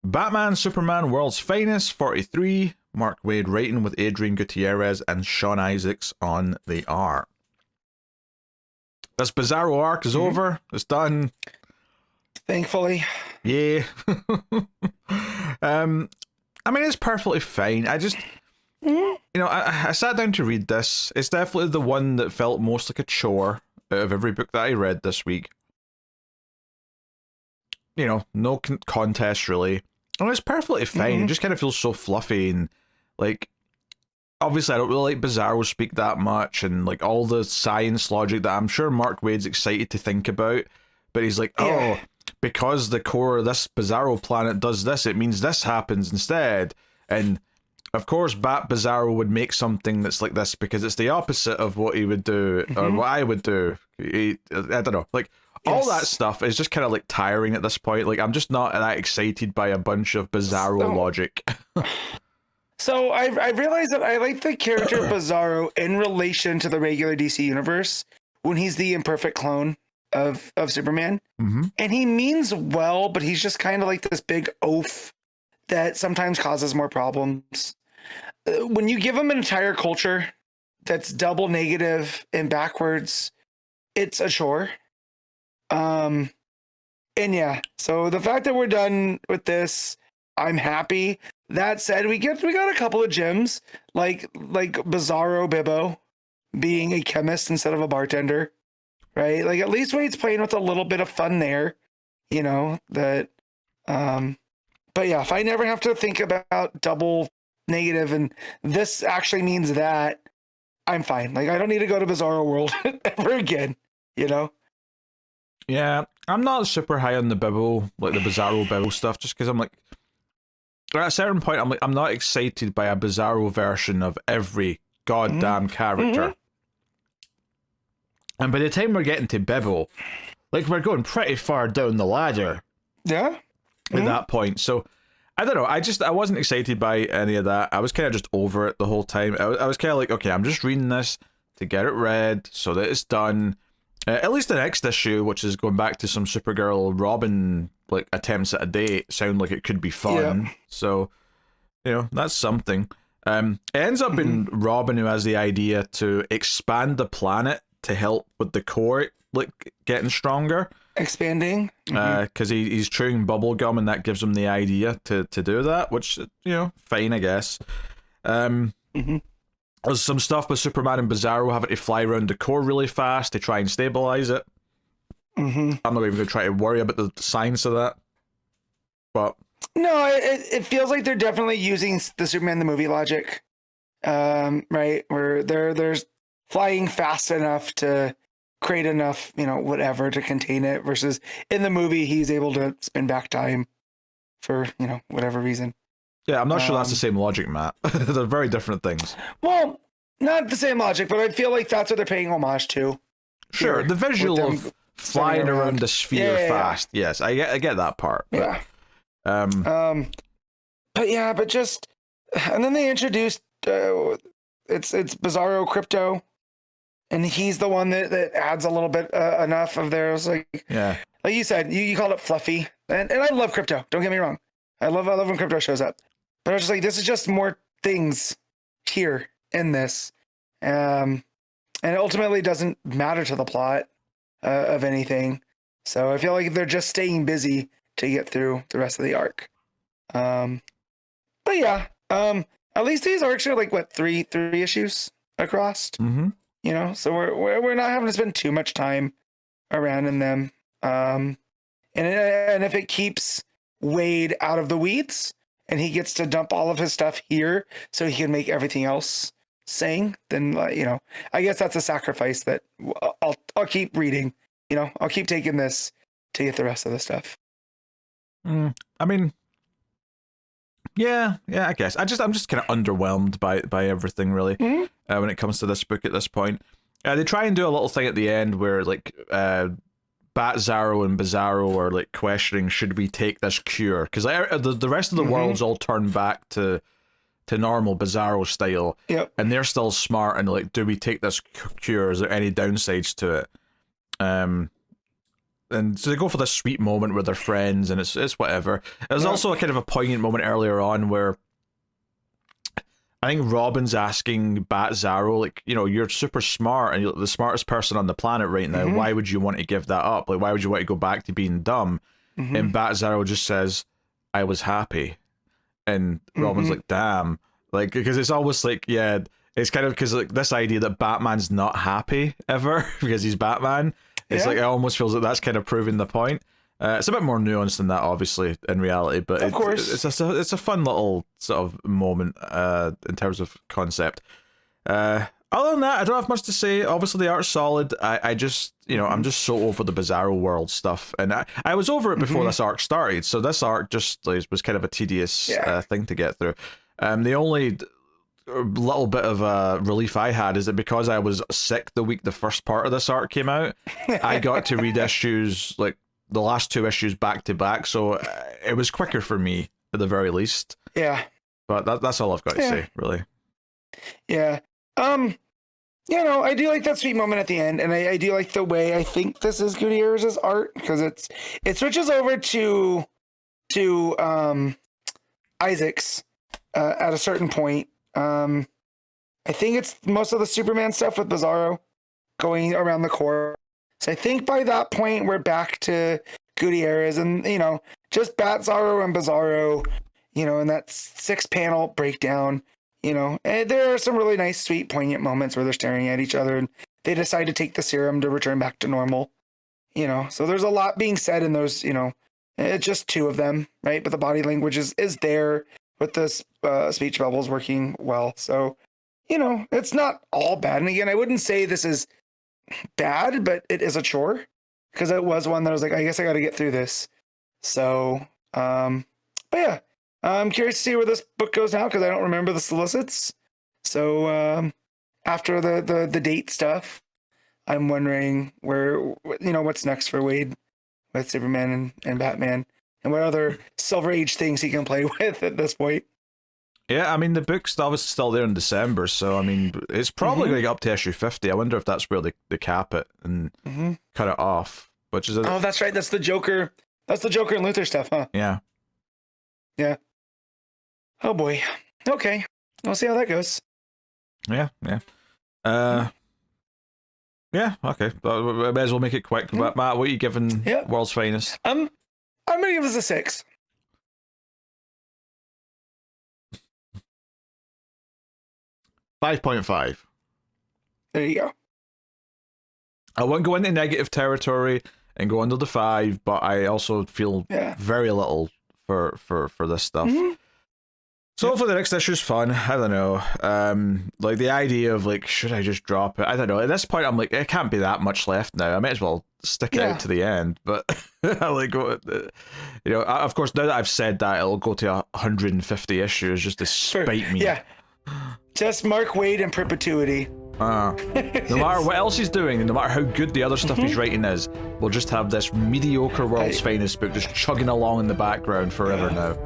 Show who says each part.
Speaker 1: Batman Superman World's Finest 43, Mark Waid writing with Adrian Gutierrez and Sean Isaacs on the art. This Bizarro arc is over. It's done.
Speaker 2: Thankfully.
Speaker 1: Yeah. I mean, it's perfectly fine. I just, you know, I sat down to read this. It's definitely the one that felt most like a chore out of every book that I read this week. You know, no contest really. And it's perfectly fine. It just kind of feels so fluffy and, like, obviously I don't really like Bizarro speak that much and, like, all the science logic that I'm sure Mark Waid's excited to think about. But he's like, oh, because the core of this Bizarro planet does this, it means this happens instead. And of course, Bizarro would make something that's like this because it's the opposite of what he would do or what I would do. I don't know. Like, all that stuff is just kind of like tiring at this point. Like, I'm just not that excited by a bunch of Bizarro logic.
Speaker 2: So I realized that I like the character Bizarro in relation to the regular DC universe when he's the imperfect clone of Superman. And he means well, but he's just kind of like this big oaf that sometimes causes more problems. When you give him an entire culture that's double negative and backwards, it's a chore. And yeah, so the fact that we're done with this, I'm happy. That said, we got a couple of gems, like Bizarro Bibbo being a chemist instead of a bartender, right? Like, at least Wade's playing with a little bit of fun there, you know, that, but yeah, if I never have to think about double negative and this actually means that, I'm fine. Like, I don't need to go to Bizarro World ever again, you know?
Speaker 1: Yeah, I'm not super high on the Bibbo, like the Bizarro Bibbo stuff, just because I'm like, at a certain point, I'm like, I'm not excited by a Bizarro version of every goddamn character. And by the time we're getting to Bibbo, like, we're going pretty far down the ladder.
Speaker 2: Yeah.
Speaker 1: At that point. So, I don't know. I wasn't excited by any of that. I was kind of just over it the whole time. I was kind of like, okay, I'm just reading this to get it read so that it's done. At least the next issue, which is going back to some Supergirl Robin like attempts at a date, sound like it could be fun. Yeah. So, you know, that's something. It ends up being Robin who has the idea to expand the planet to help with the core like getting stronger,
Speaker 2: expanding.
Speaker 1: Because he's chewing bubble gum and that gives him the idea to do that, which, you know, fine, I guess. There's some stuff with Superman and Bizarro having to fly around the core really fast to try and stabilize it. I'm not even going to try to worry about the science of that. But
Speaker 2: no, it feels like they're definitely using the Superman the movie logic, right? Where they're flying fast enough to create enough, you know, whatever to contain it. Versus in the movie, he's able to spin back time for, you know, whatever reason.
Speaker 1: Yeah, I'm not sure that's the same logic, Matt. They're very different things.
Speaker 2: Well, not the same logic, but I feel like that's what they're paying homage to.
Speaker 1: Sure,
Speaker 2: here,
Speaker 1: the visual of flying around the sphere fast. Yes, I get that part. But,
Speaker 2: but yeah, but just, and then they introduced it's Bizarro Crypto, and he's the one that adds a little bit enough of theirs. Like you said, you called it fluffy, and I love Crypto. Don't get me wrong, I love when Crypto shows up. But I was just like, this is just more things here in this. And it ultimately doesn't matter to the plot of anything. So I feel like they're just staying busy to get through the rest of the arc. But yeah, at least these arcs are like, what, three issues across? You know, so we're not having to spend too much time around in them. And if it keeps Waid out of the weeds, and he gets to dump all of his stuff here so he can make everything else sing, then, you know, I guess that's a sacrifice that I'll keep reading. You know, I'll keep taking this to get the rest of the stuff.
Speaker 1: I mean, yeah, I guess. I'm just kind of underwhelmed by everything, really, when it comes to this book at this point. They try and do a little thing at the end where, like, Bat-Zaro and Bizarro are like questioning, should we take this cure? Because the rest of the world's all turned back to normal Bizarro style, and they're still smart and like, do we take this cure? Is there any downsides to it? and so they go for this sweet moment where they're friends, and it's whatever. There's also a kind of a poignant moment earlier on where I think Robin's asking Bat Zaro, like, you know, you're super smart and you're the smartest person on the planet right now. Why would you want to give that up? Like, why would you want to go back to being dumb? And Bat Zaro just says, I was happy. And Robin's like, damn. Like, because it's almost like, yeah, it's kind of because like this idea that Batman's not happy ever because he's Batman. It's like, it almost feels like that's kind of proving the point. It's a bit more nuanced than that, obviously, in reality, but
Speaker 2: of course.
Speaker 1: It's a fun little sort of moment in terms of concept. Other than that, I don't have much to say. Obviously, the art's solid. I just, you know, I'm just so over the Bizarro world stuff, and I was over it before this arc started. So this arc just like, was kind of a tedious thing to get through. The only little bit of relief I had is that because I was sick the week the first part of this arc came out, I got to read issues like the last 2 issues back to back, so it was quicker for me at the very least. Yeah, but that's all I've got to say, really.
Speaker 2: Yeah. You know, I do like that sweet moment at the end, and I do like the way I think this is Gutierrez's art, because it switches over to Isaac's at a certain point. I think it's most of the Superman stuff with Bizarro going around the core. So I think by that point we're back to Gutierrez, and you know, just Bat Zaro and Bizarro, you know, in that 6-panel breakdown. You know, and there are some really nice, sweet, poignant moments where they're staring at each other and they decide to take the serum to return back to normal. You know, so there's a lot being said in those, you know, it's just 2 of them, right? But the body language is there with the speech bubbles working well. So, you know, it's not all bad. And again, I wouldn't say this is bad, but it is a chore, because it was one that I was like, I guess I got to get through this. So, but yeah. I'm curious to see where this book goes now, because I don't remember the solicits. So after the date stuff, I'm wondering where, you know, what's next for Wade with Superman and Batman, and what other Silver Age things he can play with at this point.
Speaker 1: Yeah, I mean, the book's obviously still there in December, so I mean, it's probably going to get up to issue 50. I wonder if that's where they cap it and cut it off. Which is
Speaker 2: oh, that's right. That's the Joker. That's the Joker and Luthor stuff, huh?
Speaker 1: Yeah.
Speaker 2: Yeah. Oh boy. Okay. We'll see how that goes.
Speaker 1: Yeah. Yeah, okay. But we may as well make it quick. Matt, what are you giving World's Finest?
Speaker 2: I'm gonna give this a 6.
Speaker 1: 5.5.
Speaker 2: There you go.
Speaker 1: I won't go into negative territory and go under the 5, but I also feel very little for this stuff. So hopefully the next issue is fun. I don't know. Like the idea of like, should I just drop it? I don't know. At this point, I'm like, it can't be that much left now. I might as well stick it out to the end. But like, you know, of course, now that I've said that, it'll go to 150 issues just to spite me.
Speaker 2: Yeah. Just mark Wade in perpetuity.
Speaker 1: No matter what else he's doing, and no matter how good the other stuff he's writing is, we'll just have this mediocre World's Finest book just chugging along in the background forever now.